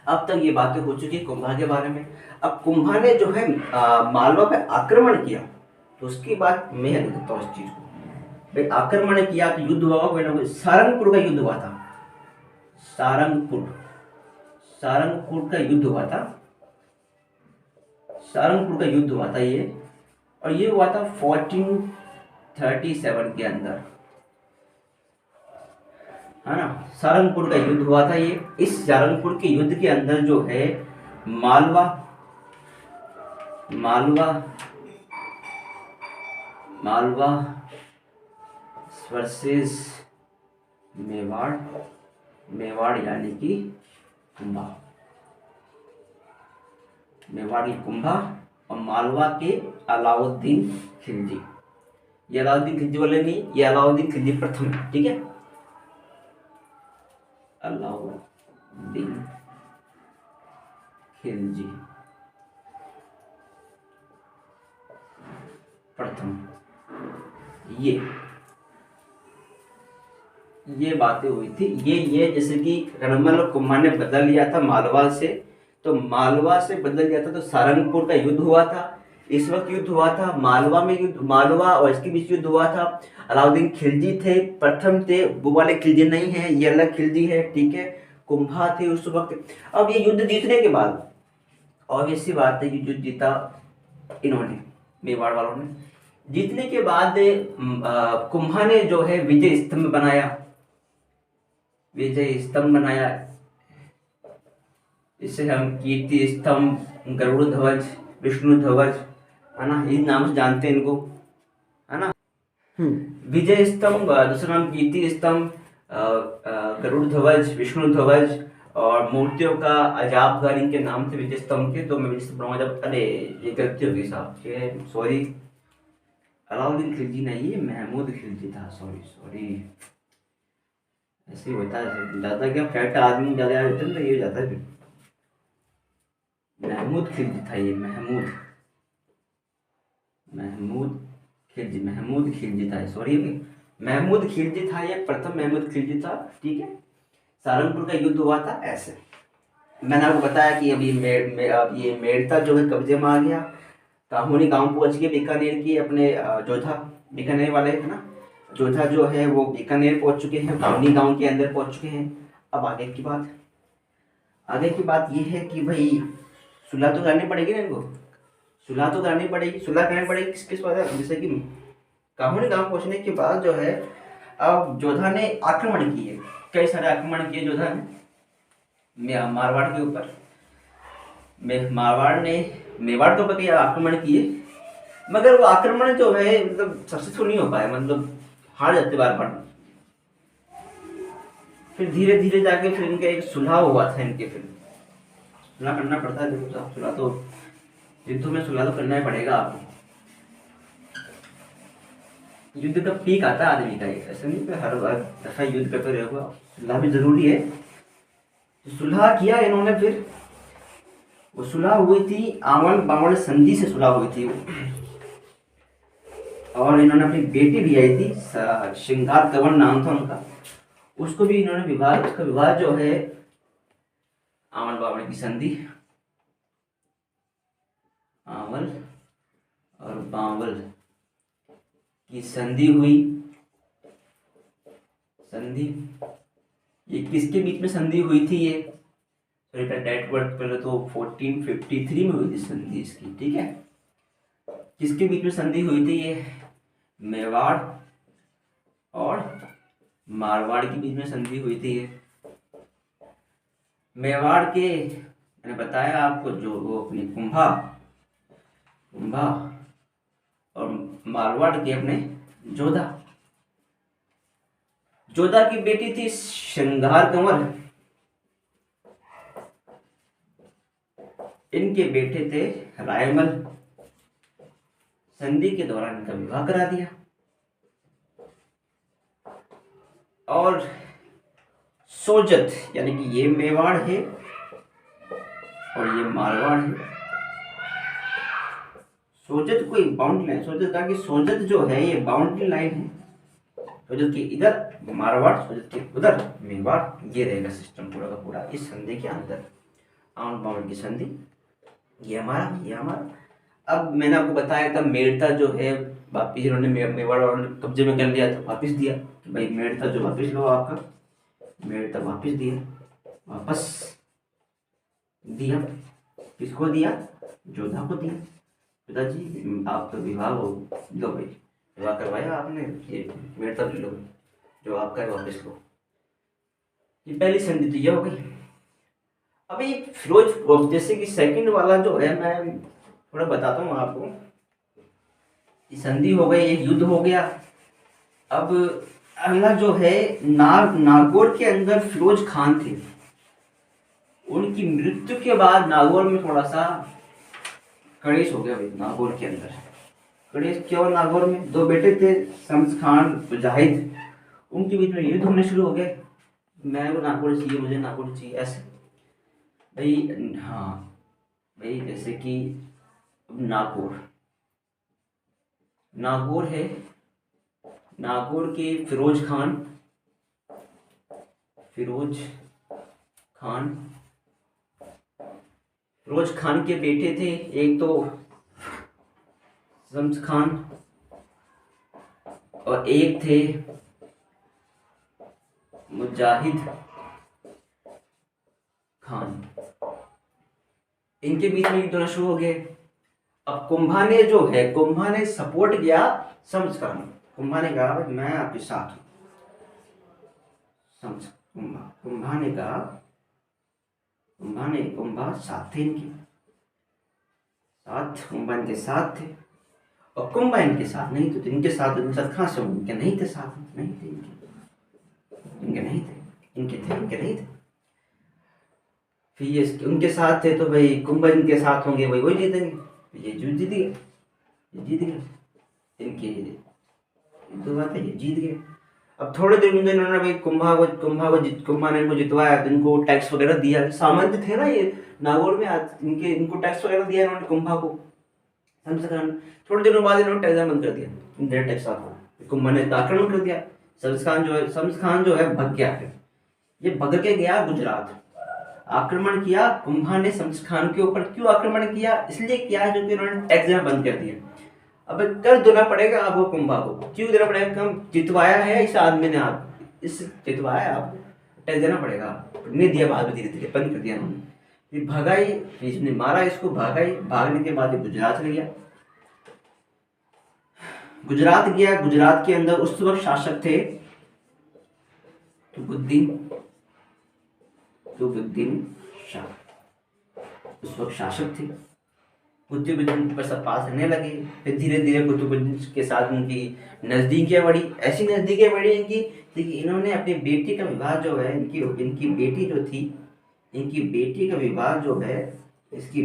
अब तक ये बातें हो चुकी कुंभा के बारे में। अब कुंभा ने जो है मालवा पे आक्रमण किया, तो उसके बाद मैं लिखता हूँ इस चीज को। भाई आक्रमण किया तो युद्ध हुआ, सारंगपुर का युद्ध हुआ था, सारंगपुर, सारंगपुर का युद्ध हुआ था, सारंगपुर का युद्ध हुआ था ये। और ये हुआ था 1437 के अंदर, है ना। सारंगपुर का युद्ध हुआ था ये। इस सारंगपुर के युद्ध के अंदर जो है मालवा मालवा मालवा वर्सेस मेवाड़, मेवाड़ यानी कि कुंभा, मेवाड़ की कुंभा और मालवा के अलाउद्दीन खिलजी। ये अलाउद्दीन खिलजी वाले नहीं, ये अलाउद्दीन खिलजी प्रथम, ठीक है, अलाउद्दीन खिलजी प्रथम। ये बातें हुई थी। ये जैसे कि रणमल और कुंभा ने बदल लिया था मालवा से, तो मालवा से बदल लिया था, तो सारंगपुर का युद्ध हुआ था। इस वक्त युद्ध हुआ था मालवा में, युद्ध मालवा और इसके बीच युद्ध हुआ था। अलाउद्दीन खिलजी थे, प्रथम थे, वो वाले खिलजी नहीं है, ये अलग खिलजी है, ठीक है। कुंभा थे उस वक्त। अब ये युद्ध जीतने के बाद ऑब्वियस सी बात है कि युद्ध जीता इन्होंने, मेवाड़ वालों ने। जीतने के बाद कुंभा ने जो है विजय स्तंभ बनाया, विजय स्तंभ बनाया। इसे हम कीर्ति स्तंभ, गरुड़ ध्वज, विष्णु ध्वज, है ना, इन नाम से जानते हैं इनको, है ना। विजय स्तंभ, दूसरा नाम कीर्ति स्तंभ, गरुड़ ध्वज, विष्णु ध्वज और मूर्तियों का अजाबघर, इनके नाम थे विजय स्तंभ के। तो मैं विजय स्तंभ बनाऊंगा जब, अरे ये गलती होगी साहब, सॉरी, अलाउद्दीन खिलजी नहीं, ये महमूद खिलजी था, सॉरी। ऐसे ही होता है, ज़्यादा क्या फैक्ट आदमी ज़्यादा याद होता है ना, ये हो जाता है। फिर महमूद खिलजी था ये, महमूद खिलजी था, सॉरी, महमूद खिलजी था ये, प्रथम महमूद खिलजी था, ठीक है। सारंगपुर का युद्ध हुआ था ऐसे। मैंने आपको बताया कि अभी अब ये मेड़ता जो है कब्जे में आ गया। काहुनी गांव पहुंच गए बीकानेर की, अपने जोधा, बीकानेर वाले है ना, जोधा जो है वो बीकानेर पहुंच चुके हैं, काहुनी गांव के अंदर पहुंच चुके हैं। अब आगे की बात ये है कि भाई सुलह तो करनी पड़ेगी ना इनको, सुलह तो करनी पड़ेगी। सुलह करनी पड़ेगी किस वजह, जैसे कि काहुनी गांव पहुंचने के बाद जो है अब जोधा ने आक्रमण किए, कई सारे आक्रमण किए जोधा ने मारवाड़ के ऊपर। मारवाड़ ने मेवाड़ के ऊपर आक्रमण किए, मगर वो आक्रमण जो है मतलब सक्सेसफुल नहीं हो पाया, मतलब हार जाते बार बार। फिर धीरे धीरे जाके फिर इनका एक सुलह हुआ था इनके, फिर सुलह करना पड़ता है, देखो साहब सुलह तो युद्धों में सुलह तो करना ही पड़ेगा आपको। युद्ध का पीक आता है आदमी का, ऐसा नहीं कि हर बार दफा युद्ध करते रहोगे, सुलह भी जरूरी है। तो सुलह किया इन्होंने, फिर वो सुलह हुई थी आंवल बावल संधि से सुलह हुई थी। और इन्होंने अपनी बेटी भी आई थी, श्रृंगार कंवर नाम था उनका, उसको भी इन्होंने विवाह, उसका विवाह जो है आंवल बावल की संधि, आंवल और बावल की संधि हुई। संधि ये किसके बीच में संधि हुई थी? ये डेट वर्ड पहले तो 1453 में हुई थी संधि इसकी, ठीक है। किसके बीच में संधि हुई थी? ये मेवाड़ और मारवाड़ के बीच में संधि हुई थी। ये मेवाड़ के मैंने बताया आपको, जो वो अपनी कुंभा और मारवाड़ के अपने जोधा। जोधा की बेटी थी श्रृंगार कंवर, इनके बेटे थे रायमल। संधि के दौरान इनका विवाह करा दिया। और सोजत यानी कि ये मेवाड़ है और ये मारवाड़ है। सोजत कोई बाउंड्री लाइन, सोजत का कि सोजत जो है ये बाउंड्री लाइन है, सोजत के इधर मारवाड़, सोजत के उधर मेवाड़, ये रहेगा सिस्टम पूरा का पूरा इस संधि के अंदर। आउन बाउंड की संधि ये हमारा। अब मैंने आपको बताया था मेड़ता जो है वापिस इन्होंने मेवाड़ और कब्जे में कर लिया, तो वापिस दिया कि भाई मेड़ता जो वापिस लो, आपका मेड़ता वापिस दिया, वापस दिया। किसको दिया? जोधा को दिया। पिताजी आपका विवाह हो, लो भाई विवाह करवाया आपने, ये मेड़ता भी लो, जो आपका है वापिस लो। ये पहली संधि तो ये हो गई। अब ये फिरोज जैसे कि सेकंड वाला जो है, मैं थोड़ा बताता हूँ आपको। संधि हो गई, एक युद्ध हो गया। अब अगला जो है नागौर के अंदर फिरोज खान थे। उनकी मृत्यु के बाद नागौर में थोड़ा सा कलेश हो गया भाई। नागौर के अंदर कलेश क्यों? नागौर में दो बेटे थे, शम्स खान मुजाहिद, उनके बीच में युद्ध होने शुरू हो गए। मैं वो नागौर चाहिए, मुझे नागौर चाहिए, ऐसे भाई। हाँ भाई, जैसे कि नागौर है, नागौर के फिरोज खान के बेटे थे, एक तो शम्स खान और एक थे मुजाहिद खान। इनके बीच में युद्ध होना शुरू हो गए। अब कुंभा ने सपोर्ट किया शम्स खान। कुंभा ने कहा मैं आपके साथ हूं। कुंभा साथ थे इनके साथ, कुंभा इनके साथ थे और कुंभा इनके साथ नहीं थे। तो इनके साथ कहां से इनके नहीं थे, साथ नहीं थे इनके नहीं थे। फिर ये उनके साथ थे तो भाई कुंभा इनके साथ होंगे, वही जीतेंगे। ये जीत गए इनके, तो बात है ये जीत गए। अब थोड़े दिन में इन्होंने भाई कुंभा ने इनको जितवाया, तो इनको टैक्स वगैरह दिया। सामंत थे ना ये नागौर में, आज इनको टैक्स वगैरह दिया इन्होंने कुंभा को। थोड़े दिनों बाद इन्होंने टैक्स बंद कर दिया, इंडियन टैक्स आपको। कुंभा ने आक्रमण कर दिया। शम्स खान जो है भग गया। फिर ये भग के गया गुजरात, आक्रमण किया। कुंभा ने शम्स खान के ऊपर क्यों आक्रमण किया? इसलिए किया जो कि इन्होंने टैक्स देना बंद कर दिया। अब कर देना पड़ेगा आपको कुंभा को। क्यों देना पड़ेगा? कम जितवाया है इस आदमी ने, आप इस जितवाया, आपको टैक्स देना पड़ेगा। नहीं दिया, बाद में धीरे धीरे बंद कर दिया उन्होंने। फिर भगाई, इसने मारा इसको, भागने के बाद गुजरात चले गया। गुजरात के अंदर उस वक्त शासक थे तुगुद्दीन शाह, उस वक्त शासक थे। कुतुबुद्दीन पर सब पास रहने लगे। फिर धीरे धीरे कुतुबुद्दीन के साथ उनकी नज़दीकियाँ बढ़ी, ऐसी नज़दीकियाँ बढ़ी इनकी कि इन्होंने अपनी बेटी का विवाह जो है, इनकी बेटी जो थी, इनकी बेटी का विवाह जो है, इसकी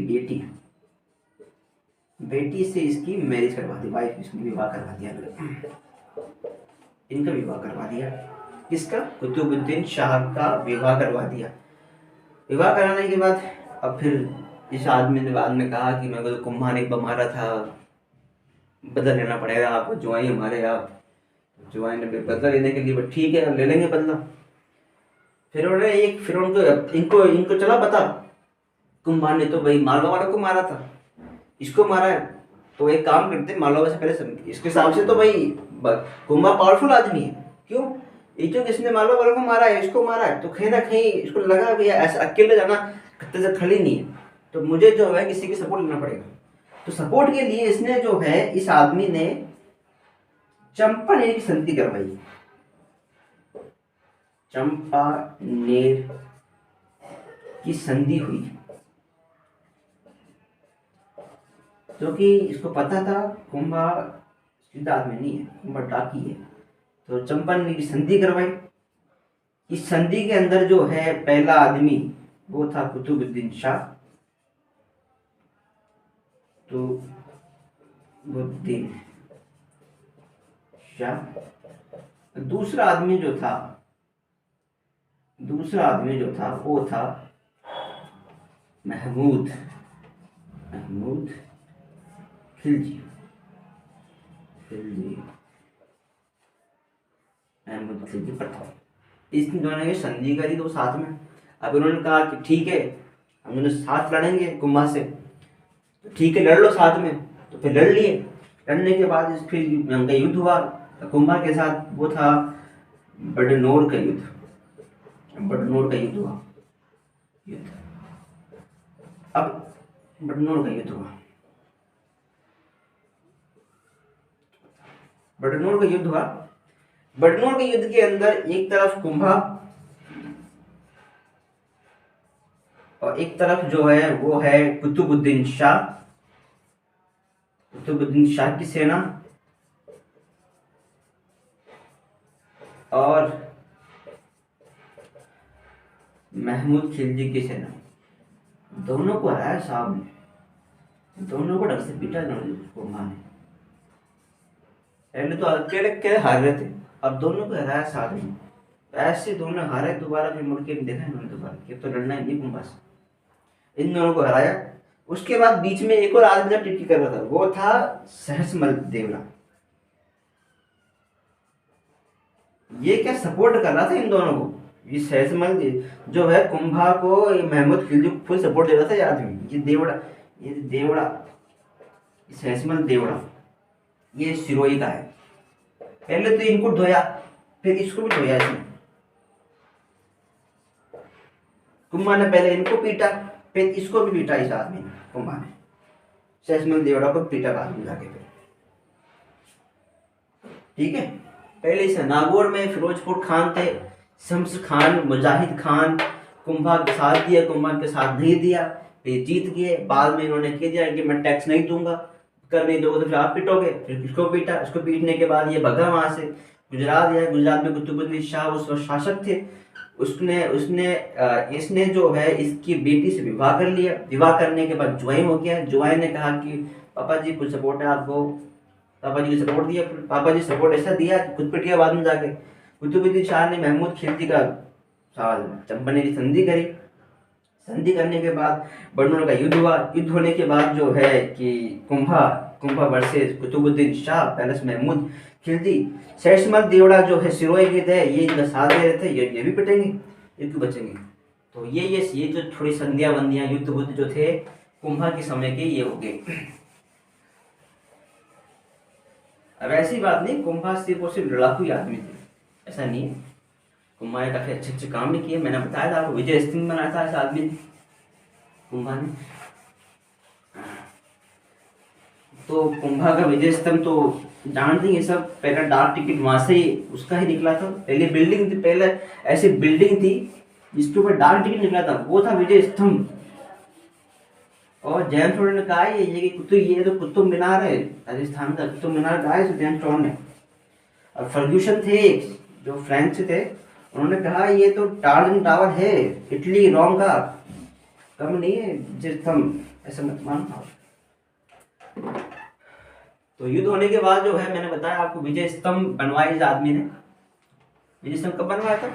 बेटी से इसकी मैरिज करवा दी, वाइफ इसकी विवाह करवा दिया, इनका विवाह करवा दिया। किसका? कुतुबुद्दीन शाह का विवाह करवा दिया। विवाह कराने के बाद अब फिर इस आदमी ने बाद में कहा कि मेरे को तो कुम्भा ने मारा था, बदला लेना पड़ेगा आपको, जुआई हमारे आप। जुआई ने बदला लेने के लिए ठीक है ले लेंगे बदला। फिर उन्होंने इनको चला पता, कुम्भा ने तो भाई मालवा वालों को मारा था, इसको मारा है, तो एक काम करते मालवा से पहले इसके हिसाब से तो भाई कुम्भा पावरफुल आदमी है, क्यों ये जो किसने मालवा वालों को मारा है, इसको मारा है, तो कहीं ना कहीं इसको लगा भैया ऐसा अकेले जाना खत्ते से खड़ी नहीं है, तो मुझे जो है किसी की सपोर्ट लेना पड़ेगा। तो सपोर्ट के लिए इसने जो है, इस आदमी ने चंपानेर की संधि करवाई। चंपानेर की संधि हुई, क्योंकि इसको पता था कुंभा सीधा आदमी नहीं है, कुंभा डाकी है, तो चंपानेर की संधि करवाई। इस संधि के अंदर जो है पहला आदमी वो था कुतुबुद्दीन शाह। कुतुबुद्दीन शाह। दूसरा आदमी जो था वो था महमूद खिलजी। महमूद खिलजी प्रथम। इस दोनों ने संधि करी तो साथ में। अब उन्होंने कहा कि ठीक है हम दोनों साथ लड़ेंगे कुम्भा से, तो ठीक है लड़ लो साथ में। तो फिर लड़ लिए। लड़ने के बाद फिर उनका युद्ध हुआ कुम्भा के साथ, वो था बड़नौर का युद्ध। हुआ। अब बड़नौर का युद्ध हुआ। बड़नौर के युद्ध के अंदर एक तरफ कुम्भा और एक तरफ जो है वो है कुतुबुद्दीन शाह की सेना और महमूद खिलजी की सेना। दोनों को हराया साहब ने, दोनों को ढंग से पीटा कुम्भा ने। पहले तो अकेले हार रहे थे, अब दोनों को हराया साथ में। ऐसे दोनों हारे, दोबारा फिर मुड़ के देखा इन्होंने दोबारा कि तो लड़ना ही नहीं कुम्भा से। इन दोनों को हराया। उसके बाद बीच में एक और आदमी टिट्टी कर रहा था, वो था सहसमल देवड़ा। ये क्या सपोर्ट कर रहा था इन दोनों को। ये सहसमल जो है कुम्भा को, महमूद खिलजी को फुल सपोर्ट दे रहा था ये आदमी। ये सहसमल देवड़ा ये सिरोही का है। पहले तो इनको धोया, फिर इसको भी धोया इसने। कुम्भा ने पहले इनको पीटा, फिर इसको भी पीटा इस आदमी ने, कुम्भा ने सहसमल देवड़ा को पीटा बाद में जाके। फिर ठीक है, पहले इस नागौर में फिरोजपुर खान थे, शम्स खान, मुजाहिद खान, कुम्भा के साथ दिया, कुम्भा के साथ नहीं दिया, फिर जीत गए। बाद में इन्होंने कह दिया कि मैं टैक्स नहीं दूंगा, कर नहीं दोगे तो फिर आप पीटोगे। फिर इसको पीटा, इसको पीटने के बाद ये भगा वहां से, गुजरात गया। गुजरात में कुतुबुद्दीन शाह उस वक्त शासक थे। इसने जो है इसकी बेटी से विवाह कर लिया। विवाह करने के बाद जुआई हो गया। जुआई ने कहा कि पापा जी कुछ सपोर्ट है आपको, पापा जी को सपोर्ट दिया। पापा जी सपोर्ट ऐसा दिया खुद पिटिया बाद में जाके। कुतुबुद्दीन शाह ने महमूद खिलजी का चंपानेर की संधि करी। संधि करने के बाद बड़नौर का युद्ध हुआ। युद्ध होने के बाद जो है कि कुम्भा वर्सेस कुतुबुद्दीन शाह पैलेस महमूद खिलजी। सहसमल देवड़ा जो है सिरोही के थे, ये इनका साथ दे रहे थे, ये भी पिटेंगे, ये क्यों बचेंगे। तो ये जो थोड़ी संधियां बंदियां युद्ध बुद्ध जो थे कुम्भा के समय के ये हो गए। अब ऐसी बात नहीं कुम्भा सिर्फ और सिर्फ लड़ाकू ही आदमी थे, ऐसा नहीं है। कुम्भा ने काफी अच्छे काम भी किए। मैंने बताया था आपको, विजय स्तंभ बनाया था ऐसा आदमी कुम्भा ने। तो कुम्भा का विजय स्तंभ तो जानते हैं सब, पहला डाक टिकट वहां से ही उसका ही निकला था। पहले बिल्डिंग थी, पहले ऐसी बिल्डिंग थी जिसके ऊपर डाक टिकट निकला था, वो था विजय स्तंभ। और जेम्स टोड ने कहा ये कि कुतुब, ये तो कुतुब मीनार है, राजस्थान का कुतुब मीनार कहा है जेम्स टोड ने। और फर्ग्यूसन थे जो फ्रेंच थे, उन्होंने कहा ये तो टार्जन टावर है, इटली रोम का, कम नहीं है जिस हम ऐसा मत मानना। तो युद्ध होने के बाद जो है, मैंने बताया आपको, विजय स्तंभ बनवाए इस आदमी ने। विजय स्तंभ कब बनवाया था?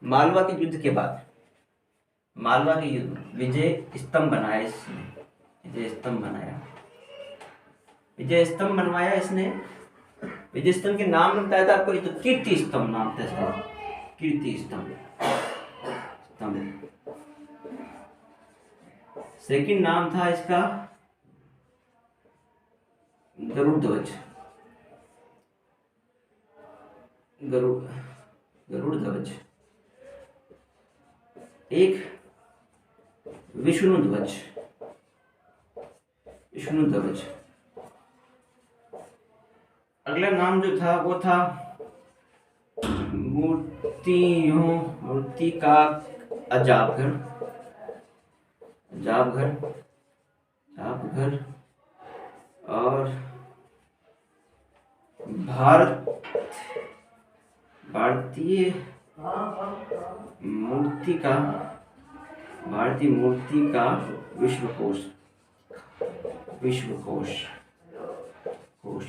मालवा के युद्ध के बाद। मालवा के युद्ध, विजय स्तंभ बनाया इसने, विजय स्तंभ बनाया, विजय स्तंभ बनवाया इसने। विजय स्तंभ के नाम में बताया था आपको, ये तो कीर्ति स्तंभ नाम था इसका, कीर्ति स्तंभ स्तंभ। सेकंड नाम था इसका गरुड़ ध्वज, गरुड़ ध्वज। एक विष्णु ध्वज, विष्णु ध्वज। अगला नाम जो था वो था मूर्ति का अजाबगढ़, अजाबगढ़, अजाबगढ़। और भारतीय मूर्ति का, भारतीय मूर्ति का विश्वकोश, विश्वकोश कोश।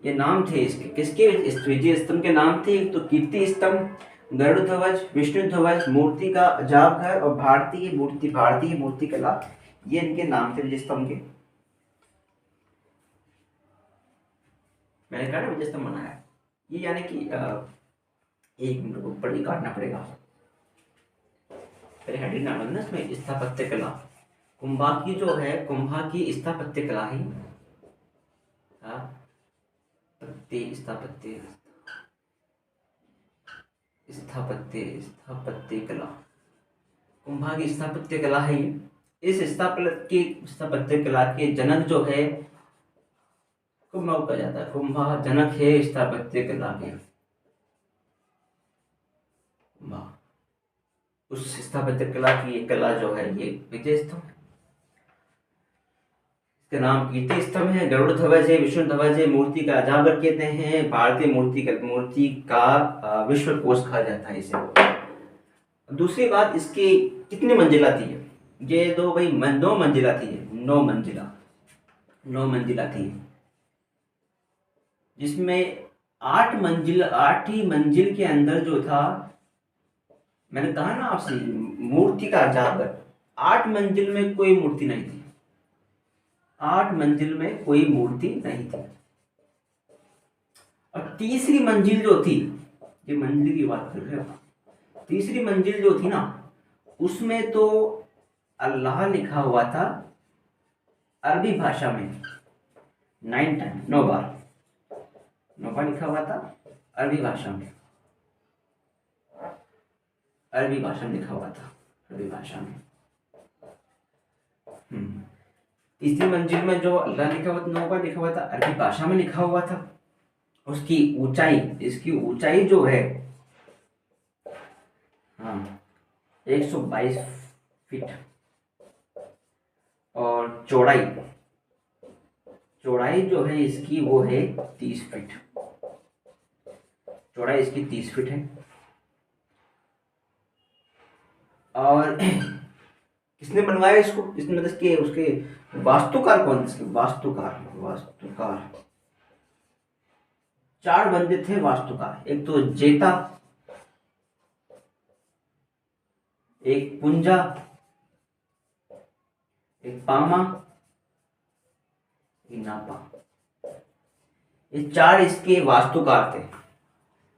ये नाम थे इसके, किसके? इस विजय स्तंभ के नाम थे। तो कीर्ति स्तंभ, गरुड़ ध्वज, विष्णु ध्वज, मूर्ति का अजाबगढ़ और भारतीय मूर्ति, भारतीय मूर्ति कला, ये इनके नाम थे विजय स्तंभ के। मैंने कहा ना विजय स्तंभ बनाया ये, यानी कि एक मिनट को ऊपर ही काटना पड़ेगा, पहले हेडिंग डालना ना इसमें। स्थापत्य कला, कुंभा की जो है, कुंभा की स्थापत्य कला ही, स्थापत्य स्थापत्य कला, कुंभा की स्थापत्य कला है। इस स्थापत्य कला के जनक जो है कुंभा कहा जाता है, कुंभा जनक है स्थापत्य कला के। उस स्थापत्य कला की कला जो है ये विजय स्तंभ, इसका नाम कीर्ति स्तंभ है, गरुड़ ध्वज है, विष्णु ध्वज है, मूर्ति का अजाबगढ़ कहते हैं, भारतीय मूर्ति का विश्वकोश कहा जाता है इसे। दूसरी बात, इसकी कितनी मंजिला थी ये? दो भाई 9 मंजिला थी, 9 मंजिला, 9 मंजिला थी, जिसमें 8 ही मंजिल के अंदर जो था, मैंने कहा ना आपसे मूर्ति का अजाबगढ़, 8 मंजिल में कोई मूर्ति नहीं थी, 8 मंजिल में कोई मूर्ति नहीं थी। और तीसरी मंजिल जो थी, ये मंजिल की बात कर रहे हो, तीसरी मंजिल जो थी ना, उसमें तो अल्लाह लिखा हुआ था अरबी भाषा में 9 बार, 9 बार लिखा हुआ था अरबी भाषा में, अरबी भाषा में लिखा हुआ था, अरबी भाषा में। तीसरी मंजिल में जो अल्लाह लिखा हुआ था, 9 बार लिखा हुआ था, अरबी भाषा में लिखा हुआ था। उसकी ऊंचाई, इसकी ऊंचाई जो है 122 फीट, और चौड़ाई जो है इसकी वो है 30 फीट, चौड़ाई इसकी 30 फीट है। और किसने बनवाया इसको? किसने, मतलब इसके उसके वास्तुकार कौन? इसके वास्तुकार 4 बंदे थे वास्तुकार। एक तो जेता, एक पुंजा, एक पामा, एक नापा। ये 4 इसके वास्तुकार थे,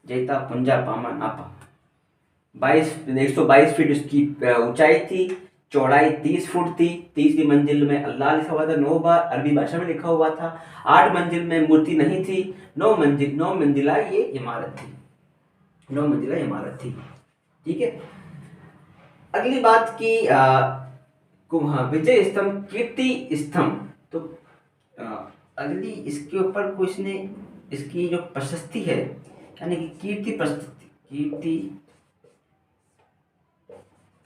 जेता, पुंजा, पामा, नापा। 122 फीट उसकी ऊंचाई थी, चौड़ाई 30 फुट थी। तीसरी मंजिल में अल्लाह लिखा हुआ था 9 बार, अरबी भाषा में लिखा हुआ था। 8 मंजिल में मूर्ति नहीं थी, 9 मंजिला ये इमारत थी, 9 मंजिला इमारत थी। ठीक है, अगली बात की विजय स्तंभ, कीर्ति स्तंभ। तो अगली इसके ऊपर कुछ ने, इसकी जो प्रशस्ति है, यानी कि कीर्ति प्रशस्ति, कीर्ति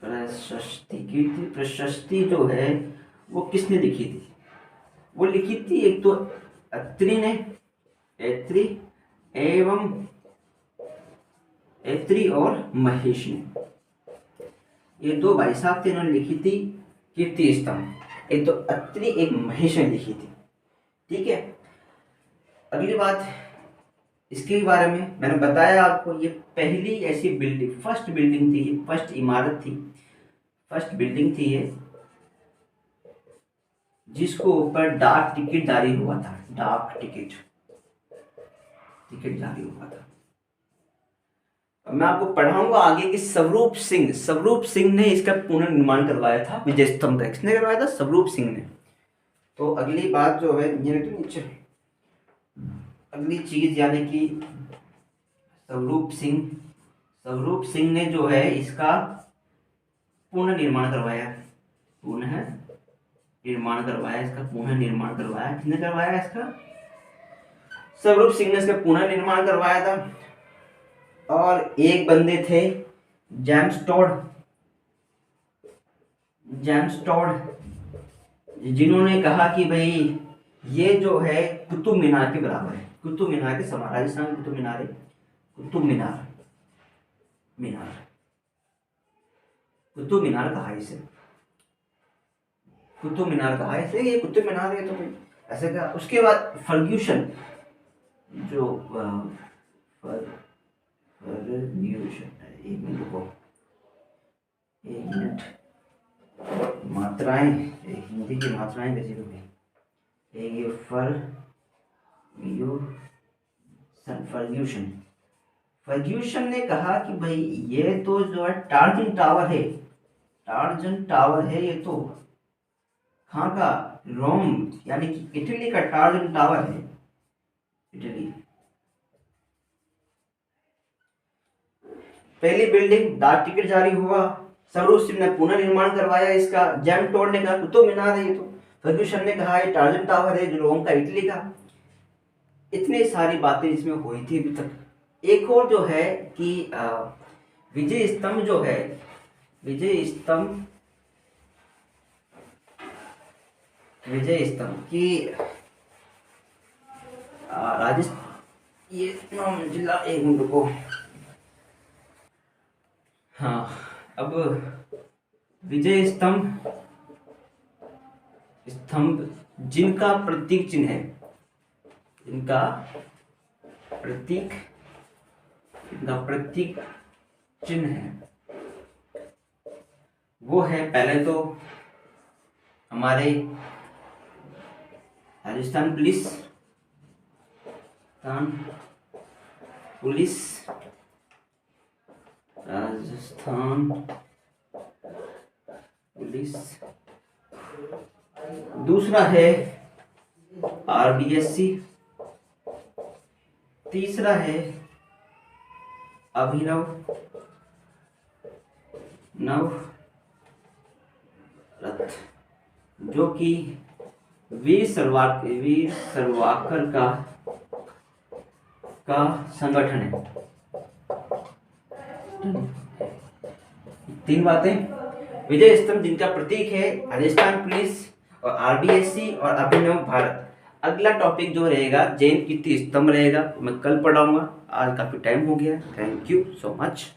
प्रशस्ति, कीर्ति प्रशस्ति जो है वो किसने लिखी थी? वो लिखी थी एक तो अत्रि ने, अत्रि और महेश ने। ये दो भाई साहब थे, इन्होंने लिखी थी कीर्ति स्तंभ। एक तो अत्रि, एक महेश ने लिखी थी। ठीक है, अगली बात इसके बारे में मैंने बताया आपको, ये पहली ऐसी बिल्डिंग, फर्स्ट बिल्डिंग थी, फर्स्ट इमारत थी, फर्स्ट बिल्डिंग थी ये, जिसको ऊपर डाक टिकट जारी हुआ था। डाक टिकट जारी हुआ था। अब मैं आपको पढ़ाऊंगा आगे कि स्वरूप सिंह ने इसका पुनर्निर्माण करवाया था विजय स्तंभ का। किसने करवाया था? स्वरूप सिंह ने। तो अगली बात जो है ये तो नीचे, अगली चीज यानी कि स्वरूप सिंह ने जो है इसका पुनर्निर्माण करवाया। किसने करवाया इसका? स्वरूप सिंह ने इसका पुनर्निर्माण करवाया था। और एक बंदे थे जेम्स टॉड, जिन्होंने कहा कि भाई ये जो है कुतुब मीनार के बराबर है, कुतुब मीनार के समान। राजस्थान कुतुब मीनार है, कुतुब मीनार कहा इसे, कुतुब मीनार कहा इसे, ये कुतुब मीनार है तो भाई ऐसे कहा। उसके बाद फर्ग्यूसन, जो एक मिनट मात्राएं, हिंदी की मात्राएं कैसी होगी? फर्ग्यूसन ने कहा कि भाई ये तो जो है टार्जन टावर है, ये तो कहाँ का? रोम यानी कि इटली का टार्जन टावर है, इटली। पहली बिल्डिंग, डाक टिकट जारी हुआ, स्वरूप सिंह ने पुनर्निर्माण करवाया इसका, जेम्स टॉड ने कहा कुतुब मीनार है ये तो, फर्ग्यूसन ने कहा ये टार्जन टावर है जो रोम का, इटली का। इतनी सारी बातें इसमें हुई थी अभी तक। एक और जो है कि विजय स्तंभ जो है, विजय स्तंभ की राजस्थान, ये जिला, एक मिनट को, हाँ, अब विजय स्तंभ जिनका प्रतीक चिन्ह है, वो है पहले तो हमारे राजस्थान पुलिस, दूसरा है RBSC, तीसरा है अभिनव रथ, जो कि वीर सावरकर का संगठन है। तीन बातें, विजय स्तंभ जिनका प्रतीक है राजस्थान पुलिस और RBSC और अभिनव भारत। अगला टॉपिक जो रहेगा जैन कीर्ति स्तंभ रहेगा, मैं कल पढ़ाऊंगा। आज काफी टाइम हो गया। Thank you so much.